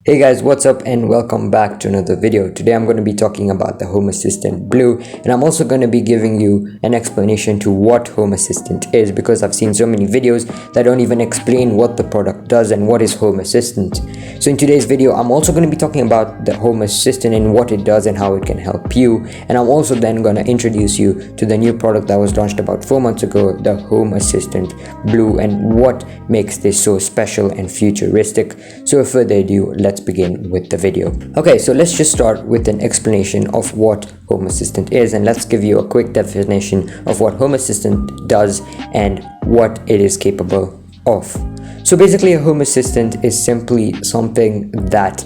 Hey guys, what's up and welcome back to another video. Today I'm going to be talking about the Home Assistant Blue, and I'm also going to be giving you an explanation to what Home Assistant is, because I've seen so many videos that don't even explain what the product does and what is Home Assistant. So in today's video I'm also going to be talking about the Home Assistant and what it does and how it can help you, and I'm also then going to introduce you to the new product that was launched about 4 months ago, the Home Assistant Blue, and what makes this so special and futuristic. So without further ado, let's begin with the video. Okay, so let's just start with an explanation of what Home Assistant is, and let's give you a quick definition of what Home Assistant does and what it is capable of. So basically, a Home Assistant is simply something that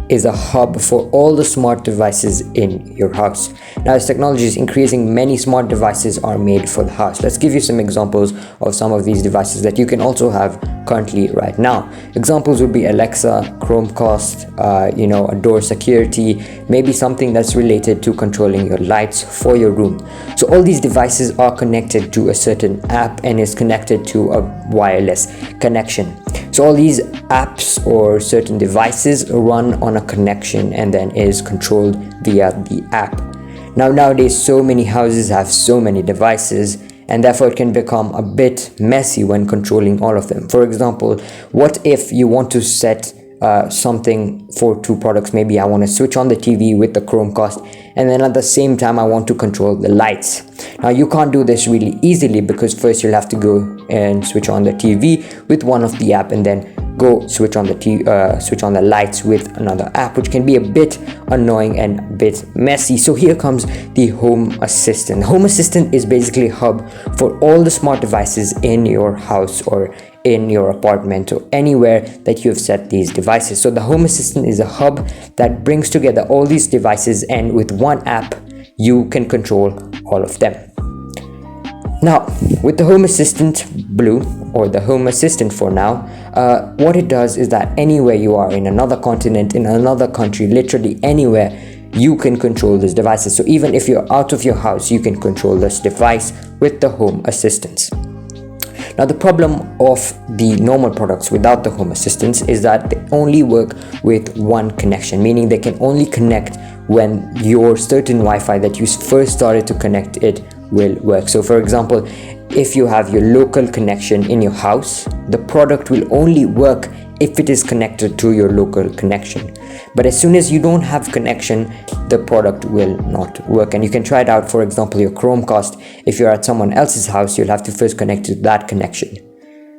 is a hub for all the smart devices in your house. Now, as technology is increasing, many smart devices are made for the house. Let's give you some examples of some of these devices that you can also have currently right now. Examples would be Alexa, Chromecast, a door security, maybe something that's related to controlling your lights for your room. So all these devices are connected to a certain app and is connected to a wireless connection. So all these apps or certain devices run on a connection and then is controlled via the app. Now nowadays, so many houses have so many devices, and therefore it can become a bit messy when controlling all of them. For example, what if you want to set something for two products? Maybe I want to switch on the TV with the Chromecast, and then at the same time I want to control the lights. Now you can't do this really easily, because first you'll have to go and switch on the TV with one of the app, and then go switch on the lights with another app, which can be a bit annoying and a bit messy. So here comes the Home Assistant. Home Assistant is basically a hub for all the smart devices in your house or in your apartment or anywhere that you've set these devices. So the Home Assistant is a hub that brings together all these devices, and with one app you can control all of them. Now, with the Home Assistant Blue, or the Home Assistant for now, what it does is that anywhere you are, in another continent, in another country, literally anywhere, you can control these devices. So even if you're out of your house, you can control this device with the Home Assistants. Now, the problem of the normal products without the Home Assistants is that they only work with one connection, meaning they can only connect when your certain Wi-Fi that you first started to connect it will work. So for example, if you have your local connection in your house, the product will only work if it is connected to your local connection. But as soon as you don't have connection, the product will not work. And you can try it out. For example, your Chromecast, if you're at someone else's house, you'll have to first connect to that connection.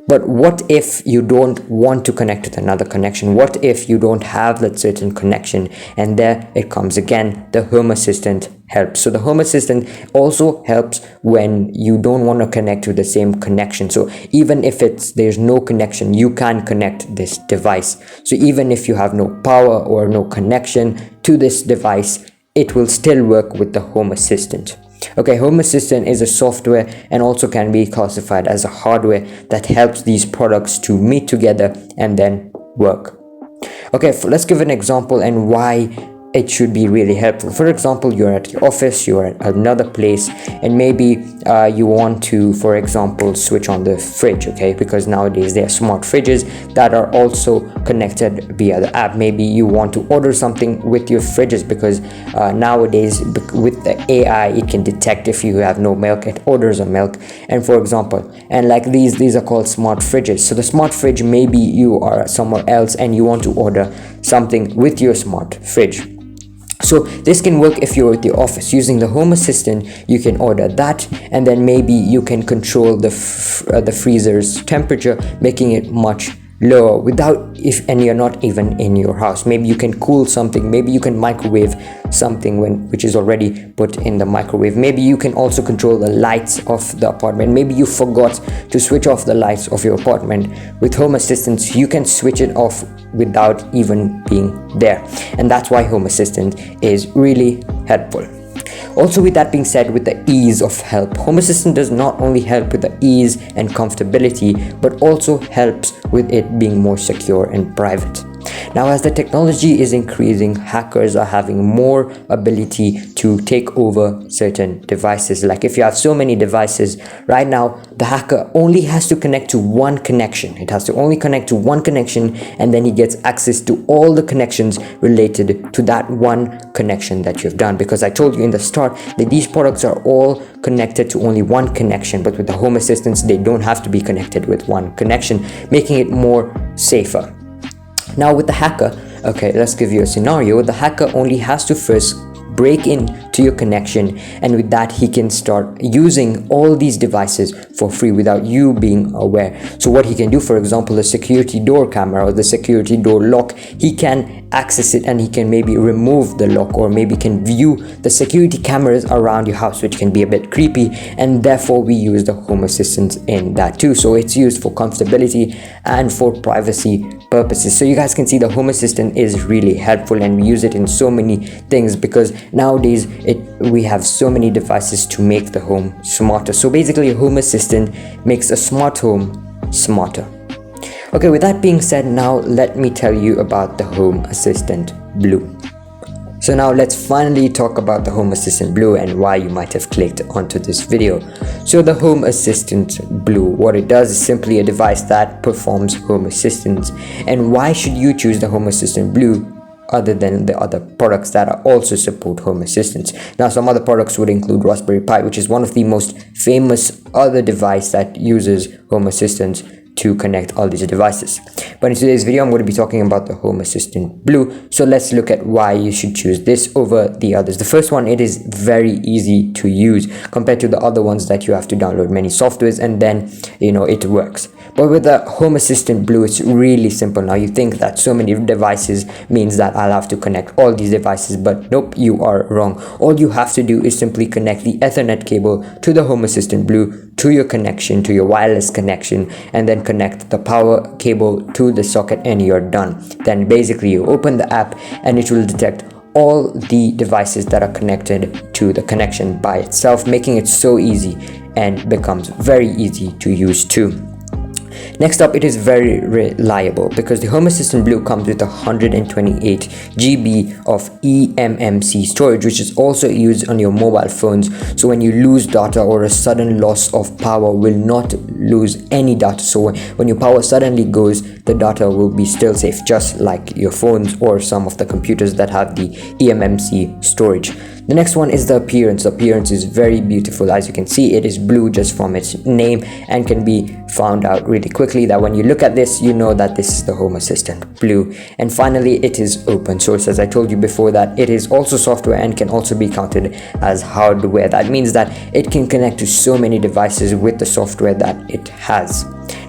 But what if you don't want to connect with another connection? What if you don't have that certain connection? And there it comes again, the Home Assistant helps. So the Home Assistant also helps when you don't want to connect to the same connection. So even if there's no connection, you can connect this device. So even if you have no power or no connection to this device, it will still work with the Home Assistant. Okay, Home Assistant is a software and also can be classified as a hardware that helps these products to meet together and then work. Okay, let's give an example and why it should be really helpful. For example, you're at your office, you're at another place, and maybe you want to, for example, switch on the fridge, okay? Because nowadays there are smart fridges that are also connected via the app. Maybe you want to order something with your fridges, because nowadays with the AI, it can detect if you have no milk, it orders a milk. And for example, and like these are called smart fridges. So the smart fridge, maybe you are somewhere else and you want to order something with your smart fridge. So this can work if you're at the office. Using the Home Assistant, you can order that, and then maybe you can control the freezer's temperature, making it much lower and you're not even in your house. Maybe you can cool something, maybe you can microwave something which is already put in the microwave. Maybe you can also control the lights of the apartment. Maybe you forgot to switch off the lights of your apartment. With Home Assistants, you can switch it off without even being there, and that's why Home Assistant is really helpful. Also, with that being said, with the ease of help, Home Assistant does not only help with the ease and comfortability, but also helps with it being more secure and private. Now, as the technology is increasing, hackers are having more ability to take over certain devices. Like if you have so many devices right now, the hacker only has to connect to one connection. It has to only connect to one connection, and then he gets access to all the connections related to that one connection that you've done. Because I told you in the start that these products are all connected to only one connection, but with the Home Assistants, they don't have to be connected with one connection, making it more safer. Now with the hacker, okay, let's give you a scenario. The hacker only has to first break into your connection, and with that he can start using all these devices for free without you being aware. So what he can do, for example, the security door camera or the security door lock, he can access it and he can maybe remove the lock, or maybe can view the security cameras around your house, which can be a bit creepy, and therefore we use the Home Assistant in that too. So it's used for comfortability and for privacy purposes. So you guys can see the Home Assistant is really helpful, and we use it in so many things because nowadays we have so many devices to make the home smarter. So basically a Home Assistant makes a smart home smarter. Okay, with that being said, now let me tell you about the Home Assistant Blue. So now let's finally talk about the Home Assistant Blue and why you might have clicked onto this video. So the Home Assistant Blue, what it does is simply a device that performs home assistance. And why should you choose the Home Assistant Blue other than the other products that are also support home assistance? Now, some other products would include Raspberry Pi, which is one of the most famous other device that uses home assistance to connect all these devices. But in today's video, I'm going to be talking about the Home Assistant Blue. So let's look at why you should choose this over the others. The first one, it is very easy to use compared to the other ones that you have to download many softwares and then it works. But with the Home Assistant Blue, it's really simple. Now you think that so many devices means that I'll have to connect all these devices, but nope, you are wrong. All you have to do is simply connect the Ethernet cable to the Home Assistant Blue, to your connection, to your wireless connection, and then connect the power cable to the socket, and you're done. Then basically you open the app and it will detect all the devices that are connected to the connection by itself, making it so easy and becomes very easy to use too. Next up, it is very reliable because the Home Assistant Blue comes with 128 GB of eMMC storage, which is also used on your mobile phones. So when you lose data or a sudden loss of power, will not lose any data. So when your power suddenly goes, the data will be still safe, just like your phones or some of the computers that have the eMMC storage. The next one is the appearance. The appearance is very beautiful. As you can see, it is blue just from its name and can be found out really quickly that when you look at this, you know that this is the Home Assistant Blue. And finally, it is open source. As I told you before, that it is also software and can also be counted as hardware. That means that it can connect to so many devices with the software that it has.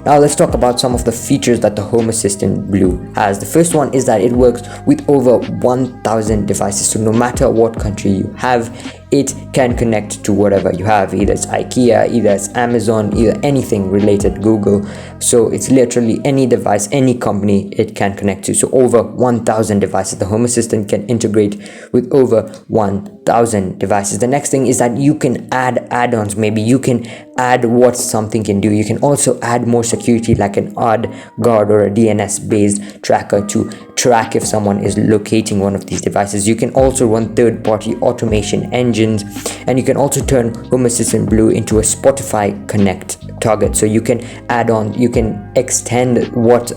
Now let's talk about some of the features that the Home Assistant Blue has. The first one is that it works with over 1,000 devices. So no matter what country you have, it can connect to whatever you have. Either it's IKEA, either it's Amazon, either anything related, Google. So it's literally any device, any company it can connect to. So over 1,000 devices. The Home Assistant can integrate with over 1,000 devices. The next thing is that you can add add-ons. Maybe you can add what something can do. You can also add more security, like an odd guard or a DNS based tracker to track if someone is locating one of these devices. You can also run third-party automation engines, and you can also turn Home Assistant Blue into a Spotify Connect target. So you can add on, you can extend what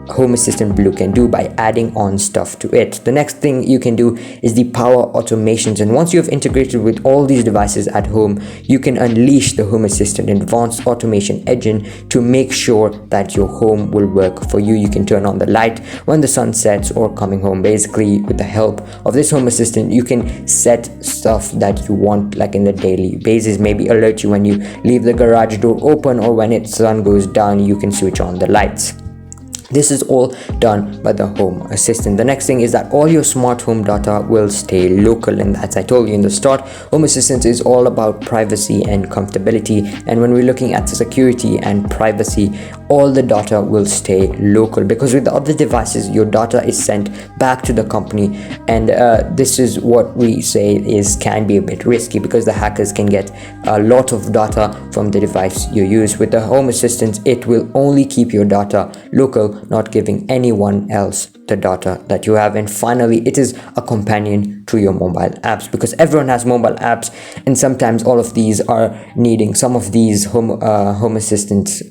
Home Assistant Blue can do by adding on stuff to it. The next thing you can do is the power automations, and once you have integrated with all these devices at home, you can unleash the Home Assistant Advanced Automation Engine to make sure that your home will work for you. You can turn on the light when the sun sets or coming home. Basically, with the help of this Home Assistant, you can set stuff that you want, like in the daily basis, maybe alert you when you leave the garage door open, or when the sun goes down, you can switch on the lights. This is all done by the Home Assistant. The next thing is that all your smart home data will stay local, and as I told you in the start, Home Assistant is all about privacy and comfortability. And when we're looking at security and privacy, all the data will stay local, because with the other devices, your data is sent back to the company, and this is what we say is can be a bit risky, because the hackers can get a lot of data from the device you use. With the Home Assistant, it will only keep your data local not giving anyone else the data that you have. And finally, it is a companion to your mobile apps, because everyone has mobile apps, and sometimes all of these are needing some of these Home Assistant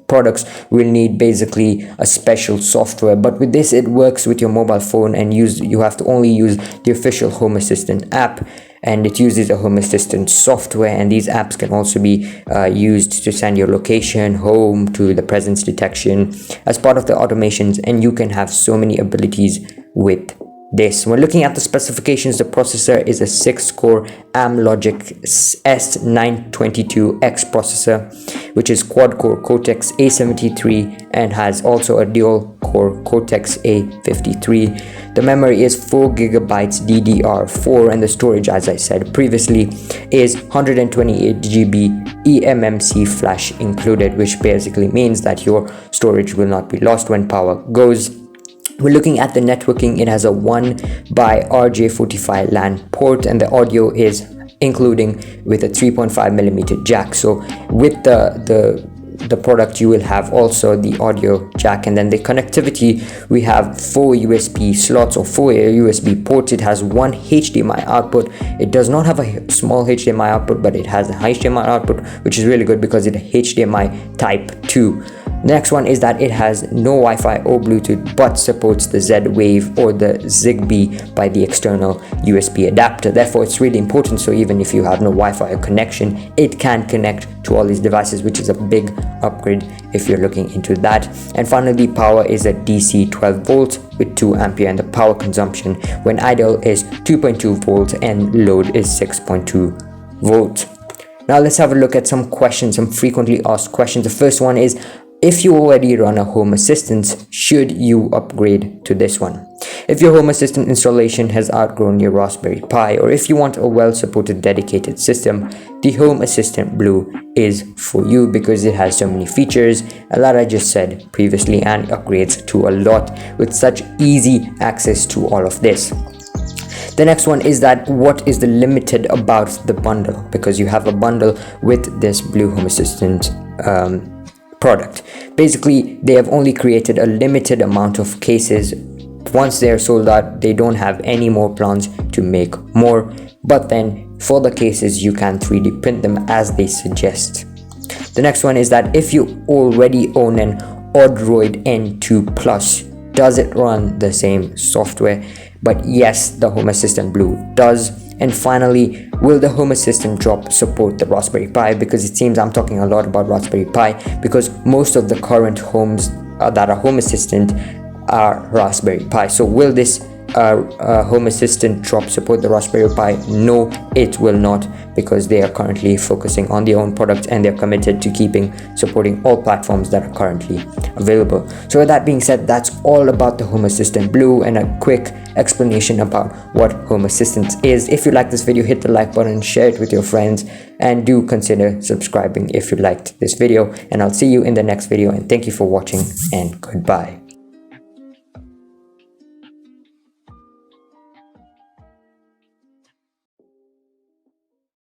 products will need basically a special software. But with this, it works with your mobile phone, and you have to only use the official Home Assistant app, and it uses a Home Assistant software. And these apps can also be used to send your location, home, to the presence detection as part of the automations, and you can have so many abilities with this. When looking at the specifications, the processor is a 6-core Amlogic S922X processor, which is quad-core Cortex A73 and has also a dual-core Cortex A53. The memory is 4GB DDR4, and the storage, as I said previously, is 128GB eMMC flash included, which basically means that your storage will not be lost when power goes. We're looking at the networking. It has a 1x RJ45 LAN port, and the audio is including with a 3.5mm jack. So with the product, you will have also the audio jack. And then the connectivity, we have 4 USB slots or 4 USB ports. It has 1 HDMI output. It does not have a small HDMI output, but it has a HDMI output, which is really good because it's HDMI type 2. Next one is that it has no Wi-Fi or Bluetooth, but supports the Z-Wave or the Zigbee by the external USB adapter. Therefore, it's really important. So even if you have no Wi-Fi connection, it can connect to all these devices, which is a big upgrade if you're looking into that. And finally, power is a DC 12 volts with 2 ampere, and the power consumption when idle is 2.2 volts and load is 6.2 volts. Now let's have a look at some questions, some frequently asked questions. The first one is, if you already run a Home Assistant, should you upgrade to this one? If your Home Assistant installation has outgrown your Raspberry Pi, or if you want a well-supported dedicated system, the Home Assistant Blue is for you, because it has so many features, a lot I just said previously, and upgrades to a lot with such easy access to all of this. The next one is that what is the limited about the bundle, because you have a bundle with this Blue Home Assistant product. Basically, they have only created a limited amount of cases. Once they're sold out, they don't have any more plans to make more, but then for the cases you can 3D print them as they suggest. The next one is that if you already own an Odroid N2 Plus, does it run the same software? But yes, the Home Assistant Blue does. And finally, will the Home Assistant drop support the Raspberry Pi? Because it seems I'm talking a lot about Raspberry Pi, because most of the current homes that are Home Assistant are Raspberry Pi. So will this Home Assistant drop support the Raspberry Pi? No, it will not, because they are currently focusing on their own product, and they're committed to supporting all platforms that are currently available. So with that being said, that's all about the Home Assistant Blue and a quick explanation about what Home Assistant is. If you like this video, hit the like button, share it with your friends, and do consider subscribing if you liked this video. And I'll see you in the next video, and thank you for watching, and goodbye.